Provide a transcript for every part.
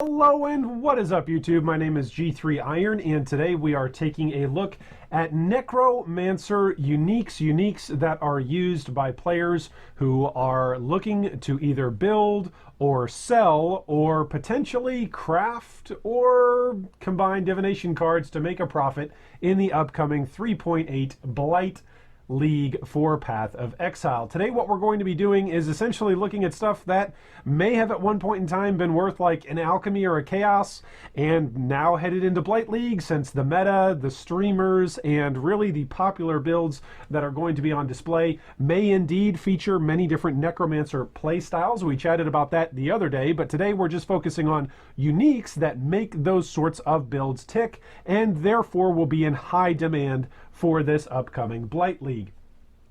Hello and what is up YouTube? My name is G3 Iron and today we are taking a look at Necromancer uniques that are used by players who are looking to either build or sell or potentially craft or combine divination cards to make a profit in the upcoming 3.8 Blight League for Path of Exile. Today what we're going to be doing is essentially looking at stuff that may have at one point in time been worth like an alchemy or a chaos and now headed into Blight League since the meta, the streamers, and really the popular builds that are going to be on display may indeed feature many different Necromancer playstyles. We chatted about that the other day, but today we're just focusing on uniques that make those sorts of builds tick and therefore will be in high demand for this upcoming Blight League.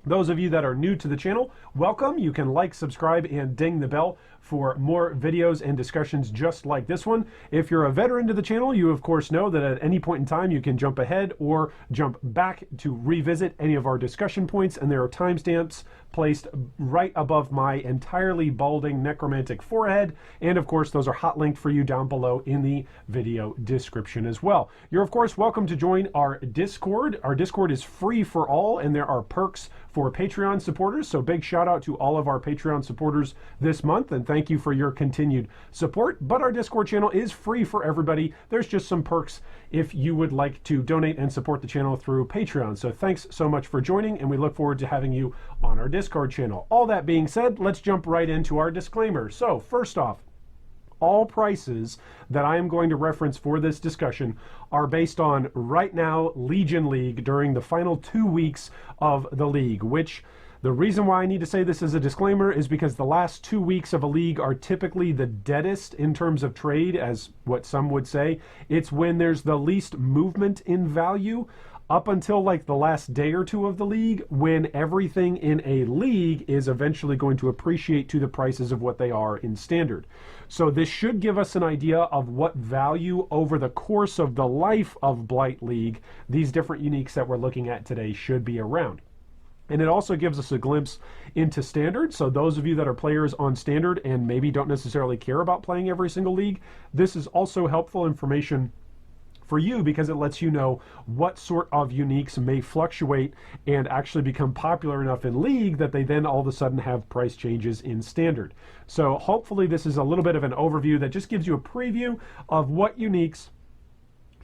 Those of you that are new to the channel, welcome. You can like, subscribe, and ding the bell for more videos and discussions just like this one. If you're a veteran to the channel, you of course know that at any point in time you can jump ahead or jump back to revisit any of our discussion points, and there are timestamps placed right above my entirely balding necromantic forehead, and of course those are hot linked for you down below in the video description as well. You're of course welcome to join our Discord. Our Discord is free for all and there are perks for Patreon supporters, so big shout out to all of our Patreon supporters this month and thank you for your continued support. But our Discord channel is free for everybody. There's just some perks if you would like to donate and support the channel through Patreon. So thanks so much for joining and we look forward to having you on our Discord channel. All that being said, let's jump right into our disclaimer. So first off, all prices that I am going to reference for this discussion are based on right now Legion League during the final 2 weeks of the league, which the reason why I need to say this as a disclaimer is because the last 2 weeks of a league are typically the deadest in terms of trade, as what some would say. It's when there's the least movement in value up until like the last day or two of the league, when everything in a league is eventually going to appreciate to the prices of what they are in standard. So this should give us an idea of what value over the course of the life of Blight League these different uniques that we're looking at today should be around. And it also gives us a glimpse into standard. So those of you that are players on standard and maybe don't necessarily care about playing every single league, this is also helpful information for you because it lets you know what sort of uniques may fluctuate and actually become popular enough in league that they then all of a sudden have price changes in standard. So hopefully this is a little bit of an overview that just gives you a preview of what uniques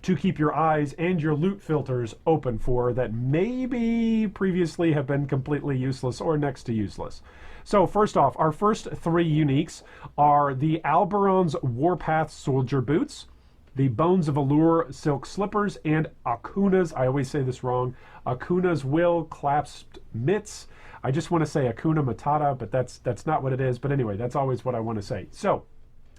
to keep your eyes and your loot filters open for that maybe previously have been completely useless or next to useless. So first off, our first three uniques are the Alberon's Warpath Soldier Boots, the Bones of Allure Silk Slippers, and Aukuna's, I always say this wrong, Aukuna's Will Clasped Mitts. I just want to say Aukuna Matata, but that's not what it is. But anyway, that's always what I want to say. So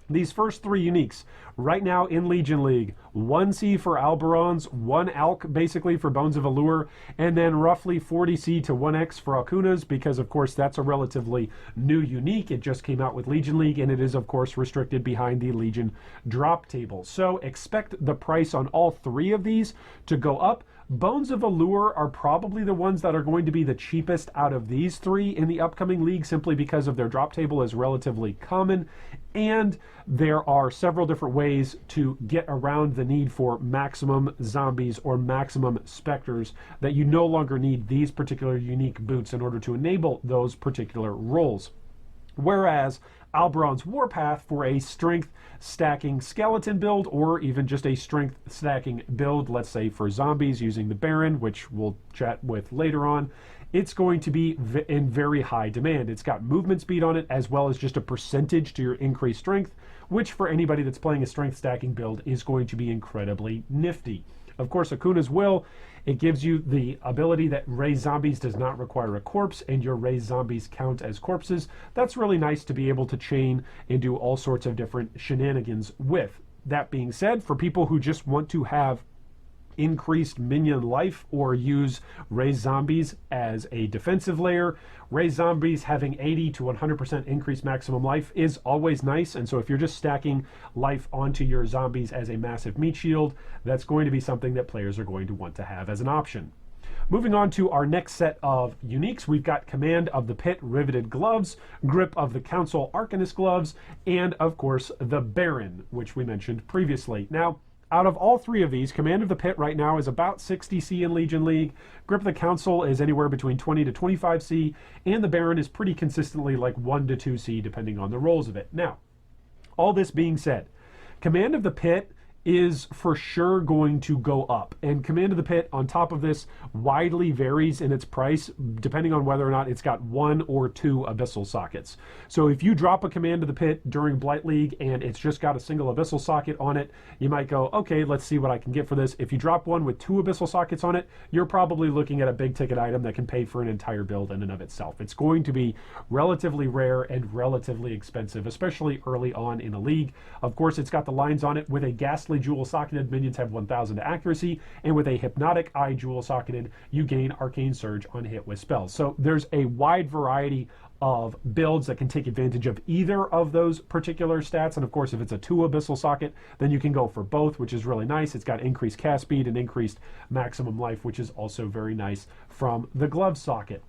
these first three uniques right now in Legion League, 1C for Alberon's, 1 Alk basically for Bones of Allure, and then roughly 40C to 1X for Aukuna's, because of course that's a relatively new unique. It just came out with Legion League and it is of course restricted behind the Legion drop table. So expect the price on all three of these to go up. Bones of Allure are probably the ones that are going to be the cheapest out of these three in the upcoming league simply because of their drop table is relatively common, and there are several different ways to get around the need for maximum zombies or maximum specters that you no longer need these particular unique boots in order to enable those particular roles. Whereas Alberon's Warpath for a strength stacking skeleton build or even just a strength stacking build, let's say for zombies using the Baron, which we'll chat with later on, it's going to be in very high demand. It's got movement speed on it as well as just a percentage to your increased strength, which for anybody that's playing a strength stacking build is going to be incredibly nifty. Of course, Aukuna's Will, it gives you the ability that raise zombies does not require a corpse and your raised zombies count as corpses. That's really nice to be able to chain and do all sorts of different shenanigans with. That being said, for people who just want to have increased minion life or use raised zombies as a defensive layer, raised zombies having 80 to 100% increased maximum life is always nice. And so if you're just stacking life onto your zombies as a massive meat shield, that's going to be something that players are going to want to have as an option. Moving on to our next set of uniques, we've got Command of the Pit Riveted Gloves, Grip of the Council Arcanist Gloves, and of course the Baron, which we mentioned previously. Now, out of all three of these, Command of the Pit right now is about 60C in Legion League, Grip of the Council is anywhere between 20 to 25C, and the Baron is pretty consistently like 1 to 2C depending on the rolls of it. Now, all this being said, Command of the Pit is for sure going to go up, and Command of the Pit on top of this widely varies in its price depending on whether or not it's got 1 or 2 abyssal sockets. So if you drop a Command of the Pit during Blight League and it's just got a single abyssal socket on it, you might go, okay, let's see what I can get for this. If you drop one with 2 abyssal sockets on it, you're probably looking at a big ticket item that can pay for an entire build in and of itself. It's going to be relatively rare and relatively expensive, especially early on in a league. Of course, it's got the lines on it with a Ghastly Jewel socketed, minions have 1000 to accuracy, and with a Hypnotic Eye Jewel socketed, you gain Arcane Surge on hit with spells. So there's a wide variety of builds that can take advantage of either of those particular stats, and of course if it's a 2 abyssal socket, then you can go for both, which is really nice. It's got increased cast speed and increased maximum life, which is also very nice from the glove socket,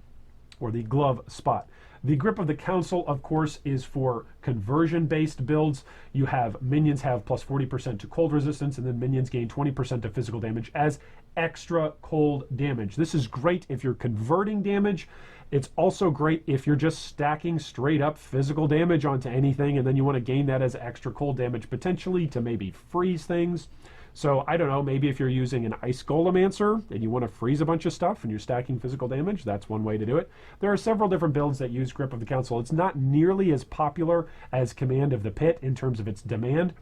or the glove spot. The Grip of the Council, of course, is for conversion-based builds. You have minions have plus 40% to cold resistance, and then minions gain 20% to physical damage as extra cold damage. This is great if you're converting damage. It's also great if you're just stacking straight up physical damage onto anything, and then you want to gain that as extra cold damage potentially to maybe freeze things. So I don't know, maybe if you're using an Ice Golemancer and you want to freeze a bunch of stuff and you're stacking physical damage, that's one way to do it. There are several different builds that use Grip of the Council. It's not nearly as popular as Command of the Pit in terms of its demand,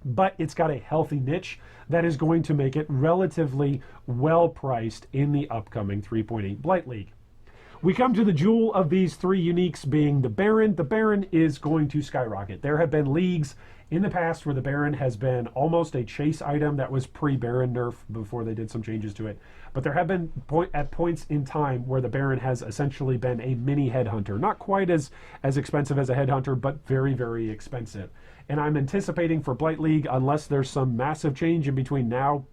but it's got a healthy niche that is going to make it relatively well priced in the upcoming 3.8 Blight League. We come to the jewel of these three uniques being the Baron. The Baron is going to skyrocket. There have been leagues in the past where the Baron has been almost a chase item. That was pre-Baron nerf before they did some changes to it. But there have been points in time where the Baron has essentially been a mini headhunter. Not quite as expensive as a headhunter, but very, very expensive. And I'm anticipating for Blight League, unless there's some massive change in between now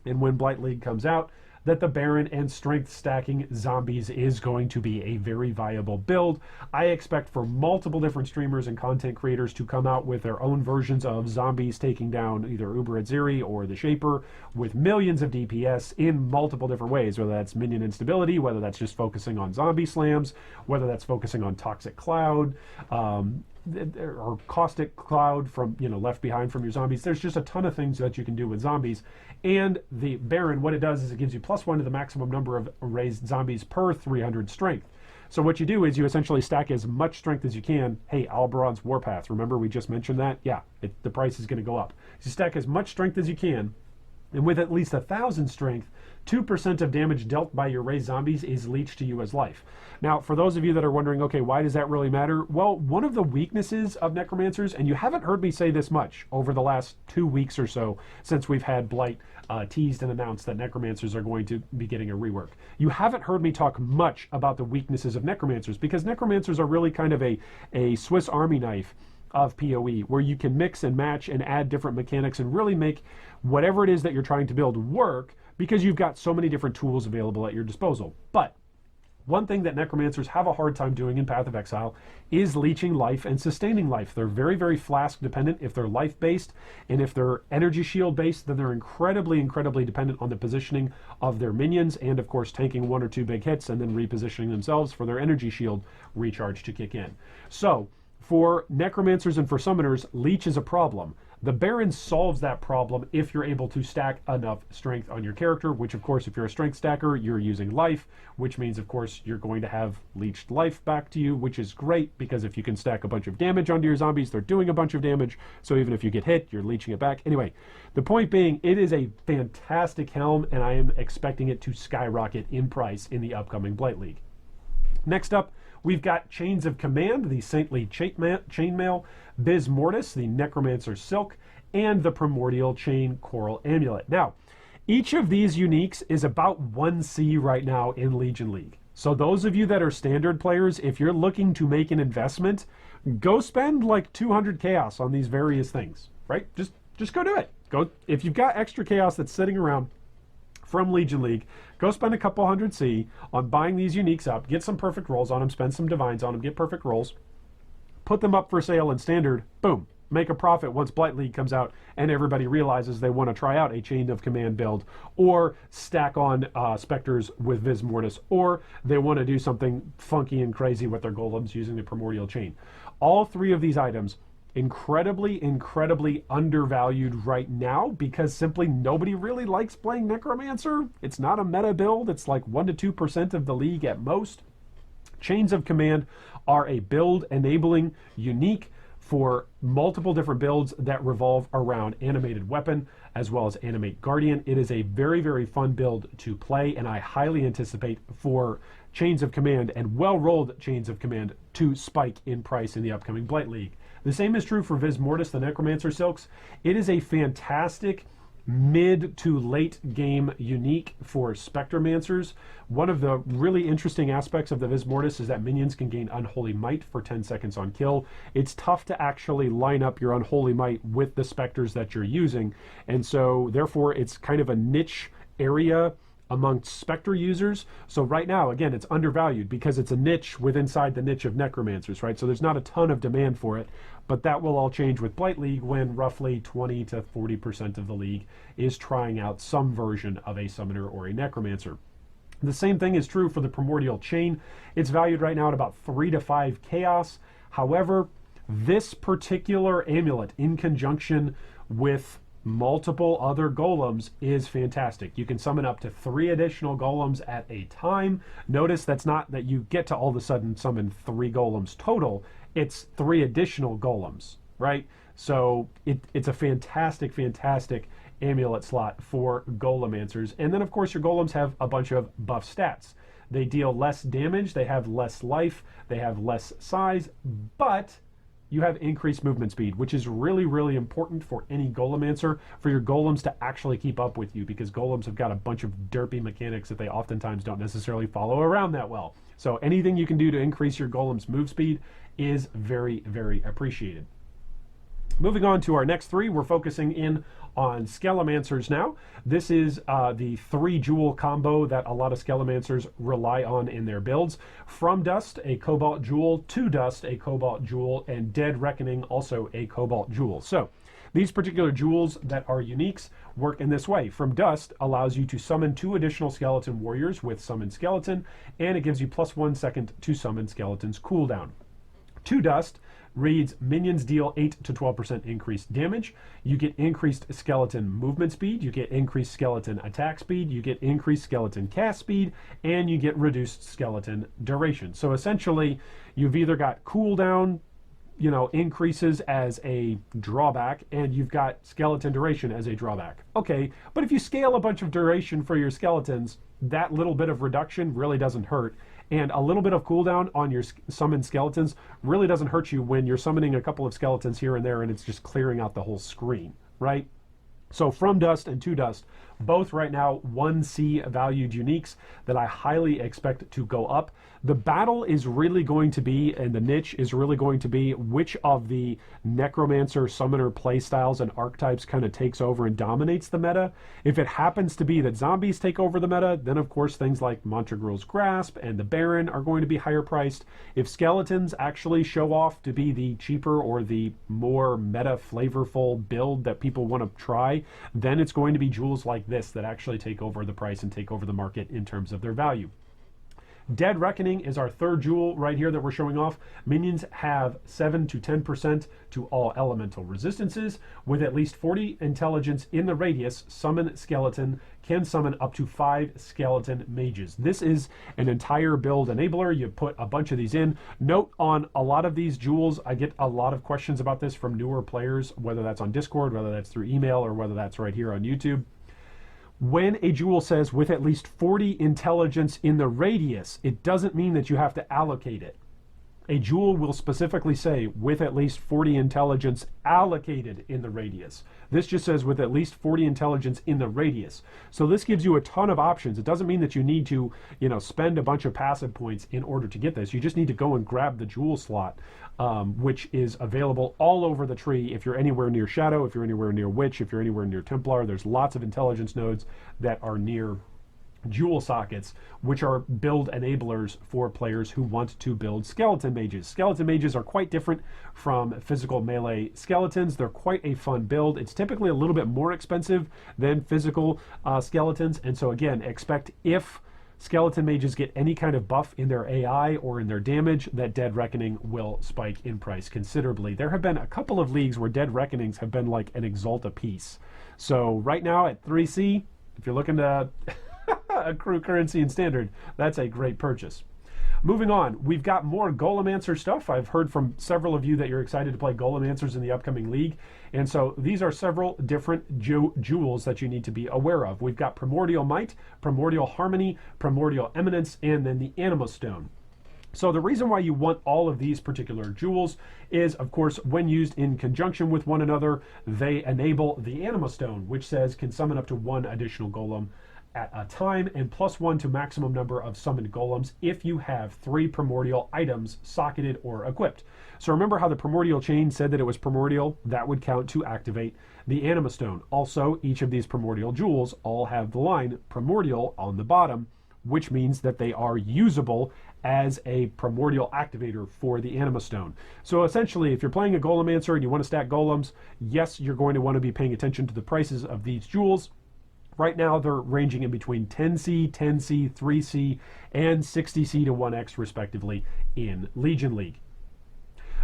and when Blight League comes out, that the Baron and strength stacking zombies is going to be a very viable build. I expect for multiple different streamers and content creators to come out with their own versions of zombies taking down either Uber Atziri or the Shaper with millions of DPS in multiple different ways, whether that's minion instability, whether that's just focusing on zombie slams, whether that's focusing on Toxic Cloud, or Caustic Cloud from, left behind from your zombies. There's just a ton of things that you can do with zombies. And the Baron, what it does is it gives you +1 to the maximum number of raised zombies per 300 strength. So what you do is you essentially stack as much strength as you can. Hey, Alberon's Warpath, remember we just mentioned that? Yeah, the price is going to go up. So you stack as much strength as you can, and with at least 1,000 strength, 2% of damage dealt by your raised zombies is leached to you as life. Now, for those of you that are wondering, okay, why does that really matter? Well, one of the weaknesses of Necromancers, and you haven't heard me say this much over the last 2 weeks or so since we've had Blight teased and announced that Necromancers are going to be getting a rework. You haven't heard me talk much about the weaknesses of Necromancers, because Necromancers are really kind of a Swiss Army knife of PoE, where you can mix and match and add different mechanics and really make whatever it is that you're trying to build work, because you've got so many different tools available at your disposal. But one thing that Necromancers have a hard time doing in Path of Exile is leeching life and sustaining life. They're very, very flask dependent if they're life based, and if they're energy shield based, then they're incredibly, incredibly dependent on the positioning of their minions, and of course tanking 1 or 2 big hits and then repositioning themselves for their energy shield recharge to kick in. So for Necromancers and for Summoners, leech is a problem. The Baron solves that problem if you're able to stack enough strength on your character, which of course if you're a strength stacker, you're using life, which means of course you're going to have leeched life back to you, which is great, because if you can stack a bunch of damage onto your zombies, they're doing a bunch of damage, so even if you get hit, you're leeching it back. Anyway, the point being, it is a fantastic helm, and I am expecting it to skyrocket in price in the upcoming Blight League. Next up, we've got Chains of Command, the Saintly Chainmail, Vis Mortis, the Necromancer Silk, and the Primordial Chain Coral Amulet. Now, each of these uniques is about 1C right now in Legion League. So those of you that are standard players, if you're looking to make an investment, go spend like 200 chaos on these various things, right? Just go do it. Go, if you've got extra chaos that's sitting around, from Legion League, go spend a couple hundred C on buying these uniques up, get some perfect rolls on them, spend some divines on them, get perfect rolls, put them up for sale in standard, boom, make a profit once Blight League comes out and everybody realizes they want to try out a Chain of Command build, or stack on Spectres with Vis Mortis, or they want to do something funky and crazy with their golems using the Primordial Chain. All three of these items incredibly undervalued right now because simply nobody really likes playing Necromancer. It's not a meta build. It's like 1% to 2% of the league at most. Chains of Command are a build enabling unique for multiple different builds that revolve around Animated Weapon as well as Animate Guardian. It is a very fun build to play, and I highly anticipate for Chains of Command and well-rolled Chains of Command to spike in price in the upcoming Blight League. The same is true for Vis Mortis, the Necromancer Silks. It is a fantastic mid to late game unique for Spectromancers. One of the really interesting aspects of the Vis Mortis is that minions can gain Unholy Might for 10 seconds on kill. It's tough to actually line up your Unholy Might with the Spectres that you're using, and so therefore it's kind of a niche area amongst Spectre users. So right now, again, it's undervalued because it's a niche inside the niche of Necromancers, right? So there's not a ton of demand for it, but that will all change with Blight League when roughly 20 to 40% of the league is trying out some version of a Summoner or a Necromancer. The same thing is true for the Primordial Chain. It's valued right now at about 3 to 5 Chaos. However, this particular amulet in conjunction with multiple other golems is fantastic. You can summon up to 3 additional golems at a time. Notice that's not that you get to all of a sudden summon 3 golems total. It's 3 additional golems, right? So it's a fantastic amulet slot for Golemancers. And then, of course, your golems have a bunch of buff stats. They deal less damage, they have less life, they have less size, but you have increased movement speed, which is really important for any Golemancer, for your golems to actually keep up with you, because golems have got a bunch of derpy mechanics that they oftentimes don't necessarily follow around that well. So anything you can do to increase your golem's move speed is very appreciated. Moving on to our next 3, we're focusing in on Scalemancers now. This is the 3 jewel combo that a lot of Scalemancers rely on in their builds. From Dust, a Cobalt Jewel, to Dust, a Cobalt Jewel, and Dead Reckoning, also a Cobalt Jewel. So these particular jewels that are uniques work in this way. From Dust allows you to summon 2 additional Skeleton Warriors with Summon Skeleton, and it gives you +1 second to summon Skeleton's cooldown. To Dust reads minions deal 8 to 12% increased damage. You get increased skeleton movement speed, you get increased skeleton attack speed, you get increased skeleton cast speed, and you get reduced skeleton duration. So essentially, you've either got cooldown, increases as a drawback, and you've got skeleton duration as a drawback. Okay, but if you scale a bunch of duration for your skeletons, that little bit of reduction really doesn't hurt. And a little bit of cooldown on your summoned skeletons really doesn't hurt you when you're summoning a couple of skeletons here and there and it's just clearing out the whole screen, right? So From Dust and To Dust, both right now 1C valued uniques that I highly expect to go up. The battle is really going to be, and the niche is really going to be, which of the Necromancer Summoner playstyles and archetypes kind of takes over and dominates the meta. If it happens to be that zombies take over the meta, then of course things like Montegrel's Grasp and the Baron are going to be higher priced. If skeletons actually show off to be the cheaper or the more meta flavorful build that people want to try, then it's going to be jewels like this that actually take over the price and take over the market in terms of their value. Dead Reckoning is our 3rd jewel right here that we're showing off. Minions have 7 to 10% to all elemental resistances. With at least 40 intelligence in the radius, Summon Skeleton can summon up to 5 skeleton mages. This is an entire build enabler. You put a bunch of these in. Note on a lot of these jewels, I get a lot of questions about this from newer players, whether that's on Discord, whether that's through email, or whether that's right here on YouTube. When a jewel says with at least 40 intelligence in the radius, it doesn't mean that you have to allocate it. A jewel will specifically say with at least 40 intelligence allocated in the radius. This just says with at least 40 intelligence in the radius. So this gives you a ton of options. It doesn't mean that you need to, spend a bunch of passive points in order to get this. You just need to go and grab the jewel slot, which is available all over the tree. If you're anywhere near Shadow, if you're anywhere near Witch, if you're anywhere near Templar, there's lots of intelligence nodes that are near jewel sockets, which are build enablers for players who want to build skeleton mages. Skeleton mages are quite different from physical melee skeletons. They're quite a fun build. It's typically a little bit more expensive than physical skeletons, and so again, expect if skeleton mages get any kind of buff in their AI or in their damage, that Dead Reckoning will spike in price considerably. There have been a couple of leagues where Dead Reckonings have been like an Exalt a piece. So right now at 3C, if you're looking to accrue currency in Standard, that's a great purchase. Moving on, we've got more Golemancer stuff. I've heard from several of you that you're excited to play Golemancers in the upcoming league. And so these are several different jewels that you need to be aware of. We've got Primordial Might, Primordial Harmony, Primordial Eminence, and then the Anima Stone. So the reason why you want all of these particular jewels is, of course, when used in conjunction with one another, they enable the Anima Stone, which says can summon up to 1 additional golem at a time, and +1 to maximum number of summoned golems if you have 3 primordial items socketed or equipped. So remember how the primordial chain said that it was primordial? That would count to activate the Anima Stone. Also, each of these primordial jewels all have the line primordial on the bottom, which means that they are usable as a primordial activator for the Anima Stone. So essentially, if you're playing a Golemancer and you want to stack golems, yes, you're going to want to be paying attention to the prices of these jewels. Right now, they're ranging in between 10C, 10C, 3C, and 60C to 1X, respectively, in Legion League.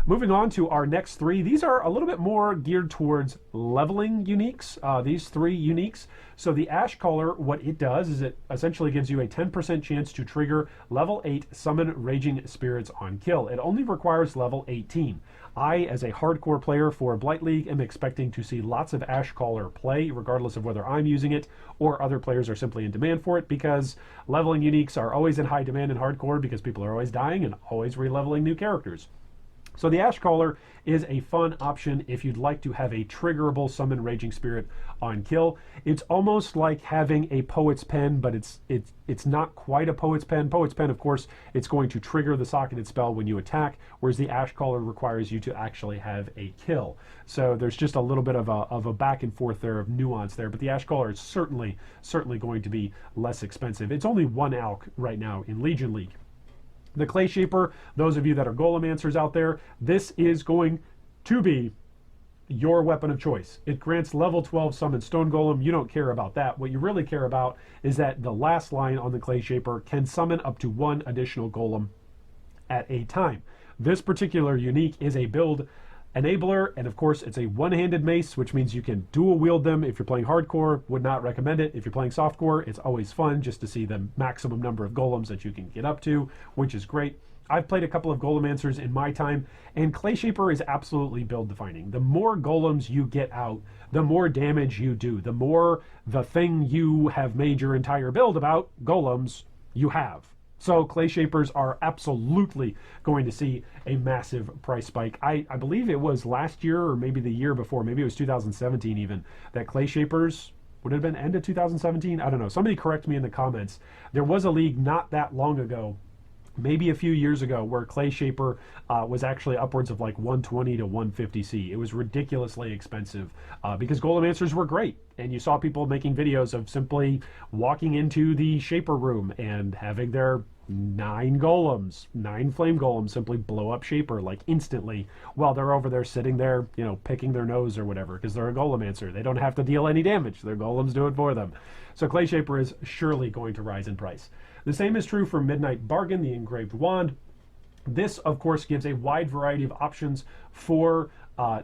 Moving on to our next 3, these are a little bit more geared towards leveling uniques, these 3 uniques. So the Ash Caller, what it does is it essentially gives you a 10% chance to trigger level 8 Summon Raging Spirits on kill. It only requires level 18. I, as a hardcore player for Blight League, am expecting to see lots of Ash Caller play, regardless of whether I'm using it or other players are simply in demand for it, because leveling uniques are always in high demand in hardcore because people are always dying and always re-leveling new characters. So the Ash Caller is a fun option if you'd like to have a triggerable Summon Raging Spirit on kill. It's almost like having a Poet's Pen, but it's not quite a Poet's Pen. Poet's Pen, of course, it's going to trigger the socketed spell when you attack, whereas the Ash Caller requires you to actually have a kill. So there's just a little bit of a back and forth there of nuance there, but the Ash Caller is certainly going to be less expensive. It's only 1 alch right now in Legion League. The Clayshaper, those of you that are Golemancers out there, this is going to be your weapon of choice. It grants level 12 summon Stone Golem. You don't care about that. What you really care about is that the last line on the Clayshaper can summon up to 1 additional golem at a time. This particular unique is a build enabler, and of course it's a one-handed mace, which means you can dual wield them. If you're playing hardcore, would not recommend it. If you're playing softcore, it's always fun just to see the maximum number of golems that you can get up to, which is great. I've played a couple of Golemancers in my time, and Clayshaper is absolutely build defining. The more golems you get out, the more damage you do. The more the thing you have made your entire build about, golems, you have. So Clayshapers are absolutely going to see a massive price spike. I believe it was last year or maybe the year before, maybe it was 2017 even, that Clayshapers, would it have been end of 2017? I don't know. Somebody correct me in the comments. There was a league not that long ago, maybe a few years ago, where Clayshaper was actually upwards of like 120 to 150C. It was ridiculously expensive because Golemancers were great. And you saw people making videos of simply walking into the Shaper room and having their 9 flame golems simply blow up Shaper like instantly while they're over there sitting there, picking their nose or whatever, because they're a Golemancer. They don't have to deal any damage. Their golems do it for them. So Clayshaper is surely going to rise in price. The same is true for Midnight Bargain, the Engraved Wand. This, of course, gives a wide variety of options for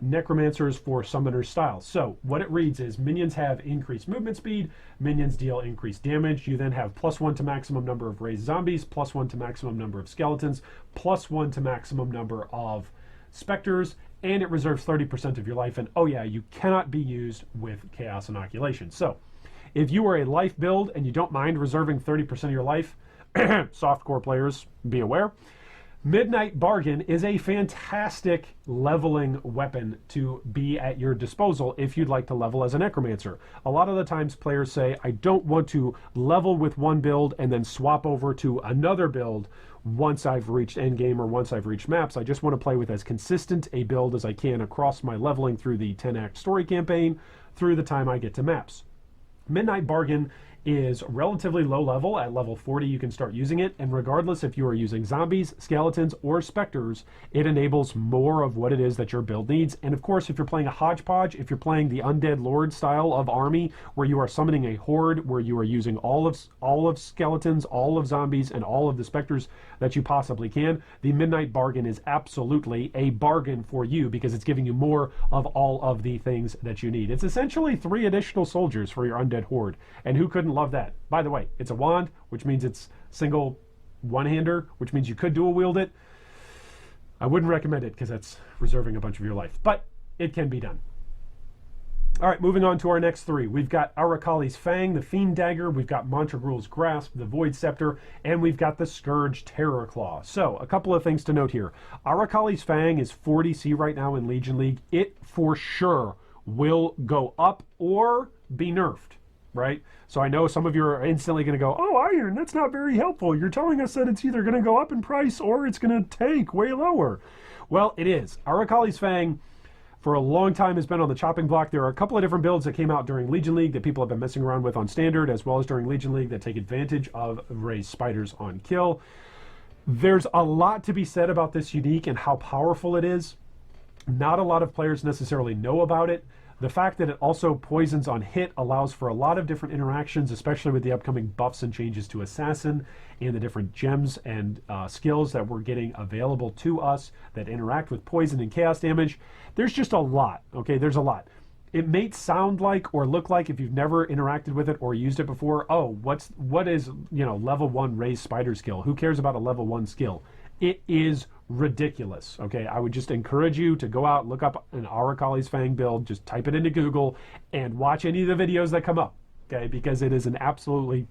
Necromancers for Summoner styles. So what it reads is minions have increased movement speed, minions deal increased damage. You then have +1 to maximum number of raised zombies, +1 to maximum number of skeletons, +1 to maximum number of specters, and it reserves 30% of your life. And oh yeah, you cannot be used with Chaos Inoculation. So if you are a life build and you don't mind reserving 30% of your life, softcore players, be aware. Midnight Bargain is a fantastic leveling weapon to be at your disposal if you'd like to level as a Necromancer. A lot of the times players say, I don't want to level with one build and then swap over to another build once I've reached endgame or once I've reached maps. I just want to play with as consistent a build as I can across my leveling through the 10-act story campaign through the time I get to maps. Midnight Bargain is relatively low level. At level 40 you can start using it, and regardless if you are using zombies, skeletons, or specters, it enables more of what it is that your build needs. And of course, if you're playing a hodgepodge, if you're playing the Undead Lord style of army, where you are summoning a horde, where you are using all of skeletons, all of zombies, and all of the specters that you possibly can, the Midnight Bargain is absolutely a bargain for you because it's giving you more of all of the things that you need. It's essentially 3 additional soldiers for your Undead Horde, and who couldn't love that? By the way, it's a wand, which means it's single one-hander, which means you could dual wield it. I wouldn't recommend it because that's reserving a bunch of your life, but it can be done. All right, moving on to our next 3. We've got Arakali's Fang, the Fiend Dagger. We've got Montegrul's Grasp, the Void Scepter, and we've got the Scourge Terror Claw. So, a couple of things to note here. Arakali's Fang is 40C right now in Legion League. It for sure will go up or be nerfed, right? So I know some of you are instantly going to go, oh, Iron, that's not very helpful. You're telling us that it's either going to go up in price or it's going to take way lower. Well, it is. Arakali's Fang for a long time has been on the chopping block. There are a couple of different builds that came out during Legion League that people have been messing around with on Standard, as well as during Legion League, that take advantage of raised spiders on kill. There's a lot to be said about this unique and how powerful it is. Not a lot of players necessarily know about it. The fact that it also poisons on hit allows for a lot of different interactions, especially with the upcoming buffs and changes to Assassin and the different gems and skills that we're getting available to us that interact with poison and chaos damage. There's just a lot, okay? There's a lot. It may sound like or look like, if you've never interacted with it or used it before, oh, what is, level 1 raised spider skill? Who cares about a level 1 skill? It is ridiculous, okay? I would just encourage you to go out, look up an Arakali's Fang build, just type it into Google, and watch any of the videos that come up, okay? Because it is an absolutely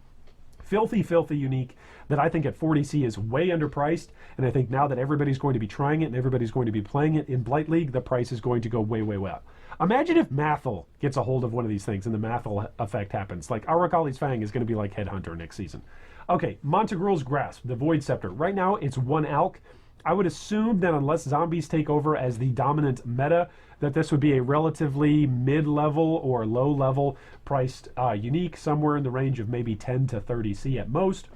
filthy, filthy unique that I think at 40C is way underpriced, and I think now that everybody's going to be trying it and everybody's going to be playing it in Blight League, the price is going to go way, way, way up. Imagine if Mathel gets a hold of one of these things and the Mathel effect happens. Like, Arakali's Fang is going to be like Headhunter next season. Okay, Montegrul's Grasp, the Void Scepter. Right now, it's 1 alch. I would assume that unless zombies take over as the dominant meta, that this would be a relatively mid-level or low-level priced unique, somewhere in the range of maybe 10 to 30C at most.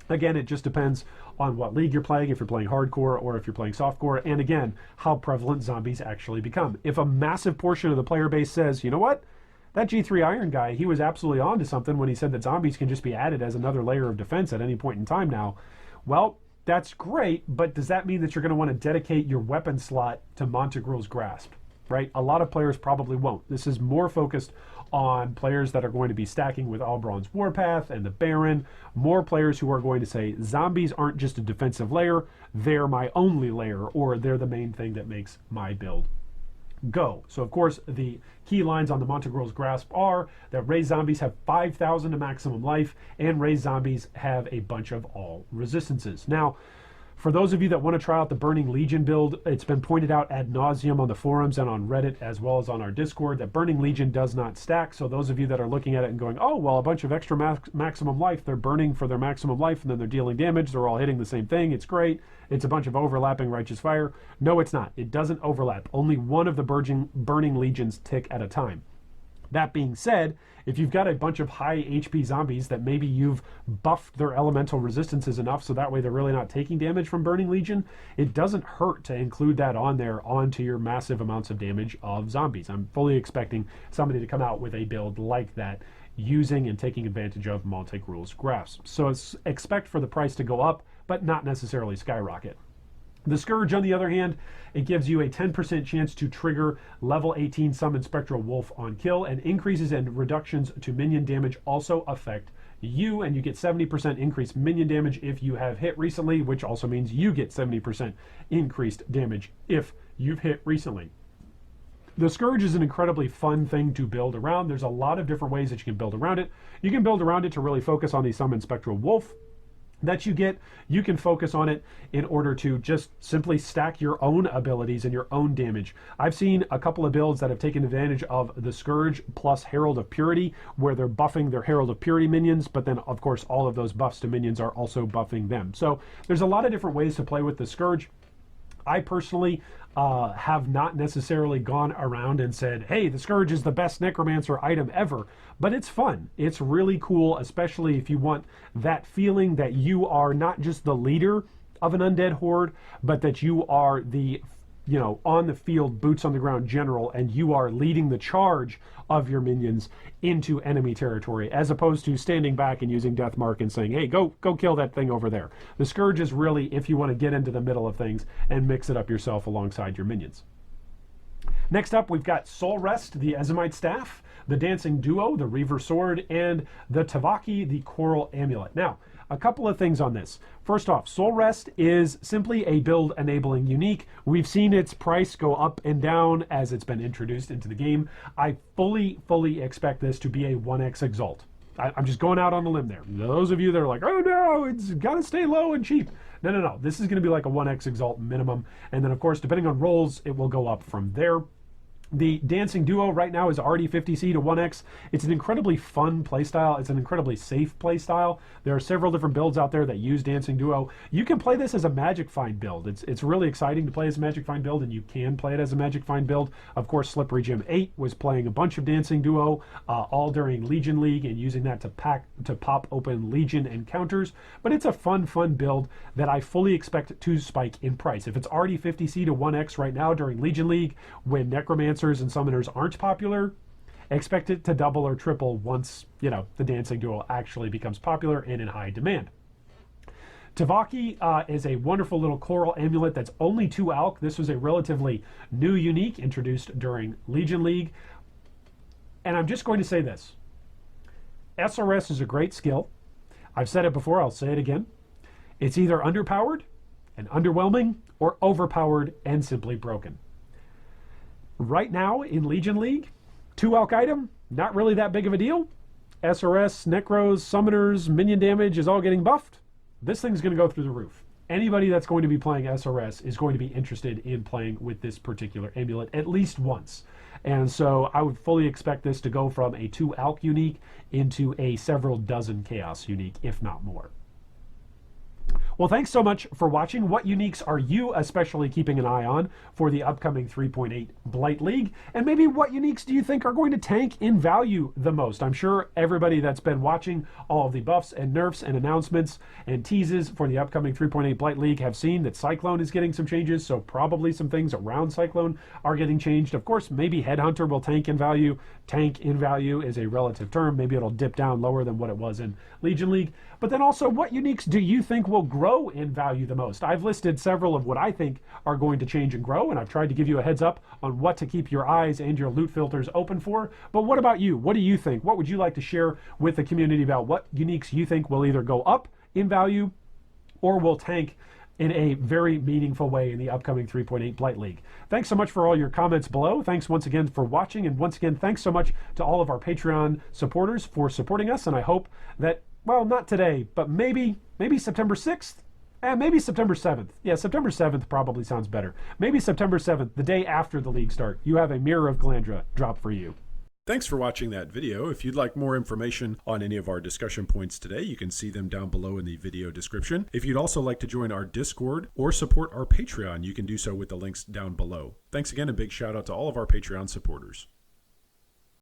Again, it just depends on what league you're playing, if you're playing hardcore or if you're playing softcore, and again, how prevalent zombies actually become. If a massive portion of the player base says, you know what? That G3 Iron guy, he was absolutely onto something when he said that zombies can just be added as another layer of defense at any point in time now. Well, that's great, but does that mean that you're going to want to dedicate your weapon slot to Montegrul's Grasp, right? A lot of players probably won't. This is more focused on players that are going to be stacking with Albronn's Warpath and the Baron, more players who are going to say, zombies aren't just a defensive layer, they're my only layer, or they're the main thing that makes my build go. So of course the key lines on the Montegrul's Grasp are that raised zombies have 5,000 to maximum life, and raised zombies have a bunch of all resistances. Now, for those of you that want to try out the Burning Legion build, it's been pointed out ad nauseum on the forums and on Reddit as well as on our Discord that Burning Legion does not stack. So those of you that are looking at it and going, oh, well, a bunch of extra maximum life, they're burning for their maximum life and then they're dealing damage, they're all hitting the same thing, it's great, it's a bunch of overlapping Righteous Fire. No, it's not. It doesn't overlap. Only one of the Burning Legions tick at a time. That being said, if you've got a bunch of high HP zombies that maybe you've buffed their elemental resistances enough so that way they're really not taking damage from Burning Legion, it doesn't hurt to include that on there onto your massive amounts of damage of zombies. I'm fully expecting somebody to come out with a build like that using and taking advantage of Montegrul's Grasp. So expect for the price to go up, but not necessarily skyrocket. The Scourge, on the other hand, it gives you a 10% chance to trigger level 18 Summon Spectral Wolf on kill, and increases and reductions to minion damage also affect you, and you get 70% increased minion damage if you have hit recently, which also means you get 70% increased damage if you've hit recently. The Scourge is an incredibly fun thing to build around. There's a lot of different ways that you can build around it. You can build around it to really focus on the Summon Spectral Wolf, that you get, you can focus on it in order to just simply stack your own abilities and your own damage. I've seen a couple of builds that have taken advantage of the Scourge plus Herald of Purity, where they're buffing their Herald of Purity minions, but then of course all of those buffs to minions are also buffing them. So there's a lot of different ways to play with the Scourge. I personally have not necessarily gone around and said, hey, the Scourge is the best Necromancer item ever, but it's fun. It's really cool, especially if you want that feeling that you are not just the leader of an undead horde, but that you are the, you know, on the field, boots on the ground general, and you are leading the charge of your minions into enemy territory, as opposed to standing back and using Death Mark and saying, hey, go kill that thing over there. The Scourge is really if you want to get into the middle of things and mix it up yourself alongside your minions. Next up, we've got Soul Rest, the Ezomite Staff, the Dancing Duo, the Reaver Sword, and the Tavaki, the Coral Amulet. Now, a couple of things on this. First off, Soul Rest is simply a build enabling unique. We've seen its price go up and down as it's been introduced into the game. I fully expect this to be a 1x Exalt. I'm just going out on the limb there. Those of you that are like, oh no, it's got to stay low and cheap. No. This is going to be like a 1x Exalt minimum. And then, of course, depending on rolls, it will go up from there. The Dancing Duo right now is already 50C to 1x. It's an incredibly fun playstyle. It's an incredibly safe playstyle. There are several different builds out there that use Dancing Duo. You can play this as a Magic Find build. It's really exciting to play as a Magic Find build, and you can play it as a Magic Find build. Of course, Slippery Jim 8 was playing a bunch of Dancing Duo, all during Legion League, and using that to pop open Legion encounters. But it's a fun build that I fully expect to spike in price. If it's already 50C to 1x right now during Legion League, when Necromancer and summoners aren't popular, expect it to double or triple once, you know, the Dancing Duo actually becomes popular and in high demand. Tavaki is a wonderful little coral amulet that's only 2 alch. This was a relatively new unique introduced during Legion League. And I'm just going to say this. SRS is a great skill. I've said it before, I'll say it again. It's either underpowered and underwhelming, or overpowered and simply broken. Right now in Legion League, 2 alch item, not really that big of a deal. SRS, Necros, Summoners, minion damage is all getting buffed. This thing's going to go through the roof. Anybody that's going to be playing SRS is going to be interested in playing with this particular amulet at least once. And so I would fully expect this to go from a 2 alch unique into a several dozen chaos unique, if not more. Well, thanks so much for watching. What uniques are you especially keeping an eye on for the upcoming 3.8 Blight League? And maybe what uniques do you think are going to tank in value the most? I'm sure everybody that's been watching all of the buffs and nerfs and announcements and teases for the upcoming 3.8 Blight League have seen that Cyclone is getting some changes, so probably some things around Cyclone are getting changed. Of course, maybe Headhunter will tank in value. Tank in value is a relative term. Maybe it'll dip down lower than what it was in Legion League. But then also, what uniques do you think will grow in value the most? I've listed several of what I think are going to change and grow, and I've tried to give you a heads up on what to keep your eyes and your loot filters open for. But what about you? What do you think? What would you like to share with the community about what uniques you think will either go up in value or will tank in a very meaningful way in the upcoming 3.8 Blight League? Thanks so much for all your comments below. Thanks once again for watching, and once again, thanks so much to all of our Patreon supporters for supporting us, and I hope that, well, not today, but maybe September 6th, and maybe September 7th. Yeah, September 7th probably sounds better. Maybe September 7th, the day after the league start, you have a Mirror of Glandra drop for you. Thanks for watching that video. If you'd like more information on any of our discussion points today, you can see them down below in the video description. If you'd also like to join our Discord or support our Patreon, you can do so with the links down below. Thanks again, and big shout out to all of our Patreon supporters.